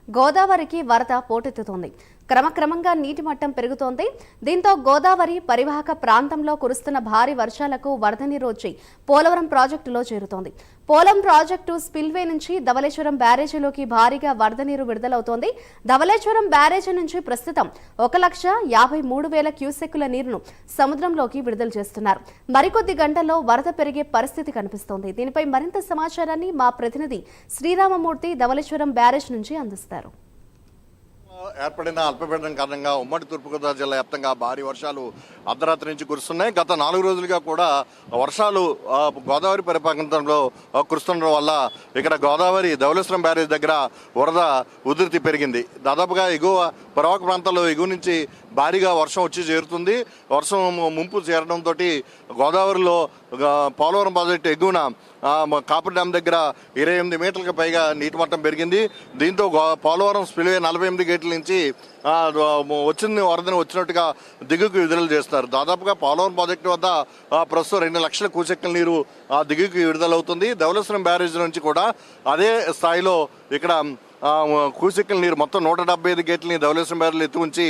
గోదావరికి వరద పోటెత్తుతోంది. క్రమక్రమంగా నీటి మట్టం పెరుగుతోంది. దీంతో గోదావరి పరివాహక ప్రాంతంలో కురుస్తున్న భారీ వర్షాలకు వరద నీరు వచ్చి పోలవరం ప్రాజెక్టులో చేరుతోంది. పోలవరం ప్రాజెక్టు స్పిల్వే నుంచి ధవళేశ్వరం బ్యారేజీలోకి భారీగా వరద నీరు విడుదలవుతోంది. ధవళేశ్వరం బ్యారేజీ నుంచి ప్రస్తుతం 1,53,000 క్యూసెక్కుల నీరును సముద్రంలోకి విడుదల చేస్తున్నారు. మరికొద్ది గంటల్లో వరద పెరిగే పరిస్థితి కనిపిస్తోంది. దీనిపై మరింత సమాచారాన్ని మా ప్రతినిధి శ్రీరామమూర్తి ధవళేశ్వరం బ్యారేజ్ నుంచి అందిస్తారు. ఏర్పడిన అల్పపీడనం కారణంగా ఉమ్మడి తూర్పుగోదావరి జిల్లా వ్యాప్తంగా భారీ వర్షాలు అర్ధరాత్రి నుంచి కురుస్తున్నాయి. గత 4 రోజులుగా కూడా వర్షాలు గోదావరి పరిపాలనలో కురుస్తుండడం వల్ల ఇక్కడ గోదావరి ధవళేశ్వరం బ్యారేజ్ దగ్గర వరద ఉధృతి పెరిగింది. దాదాపుగా ఎగువ పరివాహక ప్రాంతాల్లో ఎగువ నుంచి భారీగా వర్షం వచ్చి చేరుతుంది. వర్షం ముంపు చేరడంతో గోదావరిలో పోలవరం ప్రాజెక్టు ఎగువన కాపర్ డ్యామ్ దగ్గర 28 మీటర్లకు పైగా నీటి మట్టం పెరిగింది. దీంతో పోలవరం స్పిల్వే 48 గేట్ల నుంచి వరదని వచ్చినట్టుగా దిగువకు విడుదల చేస్తున్నారు. దాదాపుగా పోలవరం ప్రాజెక్టు వద్ద ప్రస్తుతం 2 లక్షల క్యూసెక్కుల నీరు దిగువకి విడుదలవుతుంది. ధవళేశ్వరం బ్యారేజ్ నుంచి కూడా అదే స్థాయిలో ఇక్కడ క్యూసెక్కుల నీరు మొత్తం 175 గేట్లని ధవళేశ్వరం బ్యారేజ్లో ఎత్తి ఉంచి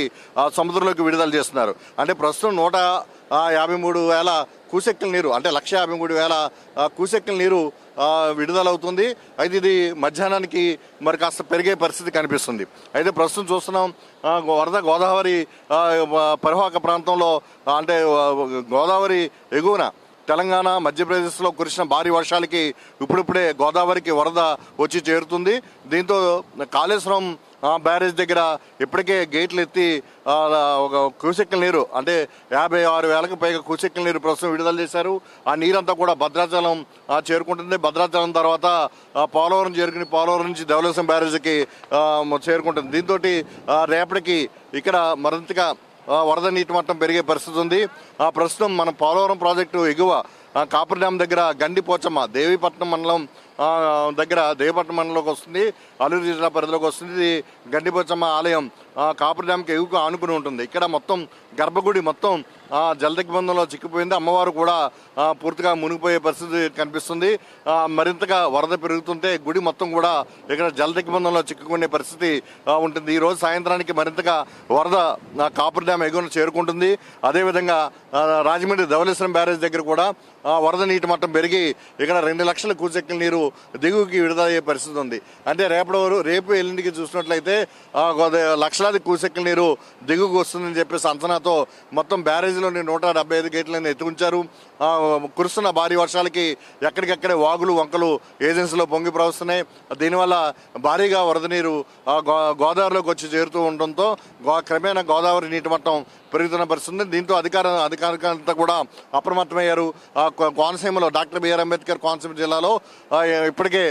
సముద్రంలోకి విడుదల చేస్తున్నారు. అంటే ప్రస్తుతం 153,000 క్యూసెక్కుల నీరు అంటే 1,53,000 క్యూసెక్కుల నీరు విడుదలవుతుంది. అయితే ఇది మధ్యాహ్నానికి మరి కాస్త పెరిగే పరిస్థితి కనిపిస్తుంది. అయితే ప్రస్తుతం చూస్తున్నాం వరద గోదావరి పరివాహక ప్రాంతంలో అంటే గోదావరి ఎగువన తెలంగాణ మధ్యప్రదేశ్లో కురిసిన భారీ వర్షాలకి ఇప్పుడిప్పుడే గోదావరికి వరద వచ్చి చేరుతుంది. దీంతో కాళేశ్వరం బ్యారేజ్ దగ్గర ఇప్పటికే గేట్లు ఎత్తి ఒక క్యూసెక్కుల నీరు అంటే 56,000కు పైగా క్యూసెక్కుల నీరు ప్రస్తుతం విడుదల చేశారు. ఆ నీరంతా కూడా భద్రాచలం చేరుకుంటుంది. భద్రాచలం తర్వాత పోలవరం చేరుకుని పోలవరం నుంచి ధవళేశ్వరం బ్యారేజ్కి చేరుకుంటుంది. దీంతో రేపటికి ఇక్కడ మరింతగా వరద నీటి మట్టం పెరిగే పరిస్థితి ఉంది. ప్రస్తుతం మన పోలవరం ప్రాజెక్టు ఎగువ కాపర్ డ్యామ్ దగ్గర గండిపోచమ్మ దేవీపట్నం మండలం దగ్గర దేవీపట్నం మండలంలోకి వస్తుంది. అల్లూరు జిల్లా పరిధిలోకి వస్తుంది. ఇది గండిపోచమ్మ ఆలయం కాపర్ డ్యామ్కి ఎగువకు ఆనుకుని ఉంటుంది. ఇక్కడ మొత్తం గర్భగుడి మొత్తం జలదిగ్బంధంలో చిక్కిపోయింది. అమ్మవారు కూడా పూర్తిగా మునిగిపోయే పరిస్థితి కనిపిస్తుంది. మరింతగా వరద పెరుగుతుంటే గుడి మొత్తం కూడా ఇక్కడ జలదిగ్బంధంలో చిక్కుకునే పరిస్థితి ఉంటుంది. ఈ రోజు సాయంత్రానికి మరింతగా వరద కాపర్ డ్యామ్ ఎగువన చేరుకుంటుంది. అదేవిధంగా రాజమండ్రి ధవళేశ్వరం బ్యారేజ్ దగ్గర కూడా వరద నీటి మట్టం పెరిగి ఇక్కడ 2 లక్షల క్యూసెక్కుల నీరు దిగువకి విడుదలయ్యే పరిస్థితి ఉంది. అంటే రేపు ఎల్లుండికి చూసినట్లయితే లక్షలాది క్యూసెక్కుల నీరు దిగువకు వస్తుందని చెప్పేసి అంచనాతో మొత్తం బ్యారేజీలోని 175 గేట్లను ఎత్తుకుంచారు. కురుస్తున్న భారీ వర్షాలకి ఎక్కడికెక్కడే వాగులు వంకలు ఏజెన్సీలో పొంగి ప్రవహిస్తున్నాయి. దీనివల్ల భారీగా వరద నీరు గోదావరిలోకి వచ్చి చేరుతూ ఉండడంతో క్రమేణా గోదావరి నీటి మట్టం పెరుగుతున్న పరిస్థితి. దీంతో అధికారులంతా కూడా అప్రమత్తమయ్యారు. కోనసీమలో డాక్టర్ బిఆర్ అంబేద్కర్ కోనసీమ జిల్లాలో ఇప్పటికే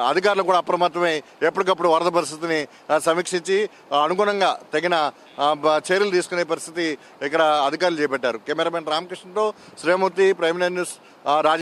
అధికారులు కూడా అప్రమత్తమై ఎప్పటికప్పుడు వరద పరిస్థితిని సమీక్షించి అనుగుణంగా తగిన చర్యలు తీసుకునే పరిస్థితి ఇక్కడ అధికారులు చేపట్టారు. కెమెరామెన్ రామకృష్ణతో శ్రీమూర్తి, ప్రైమ్ న్యూస్,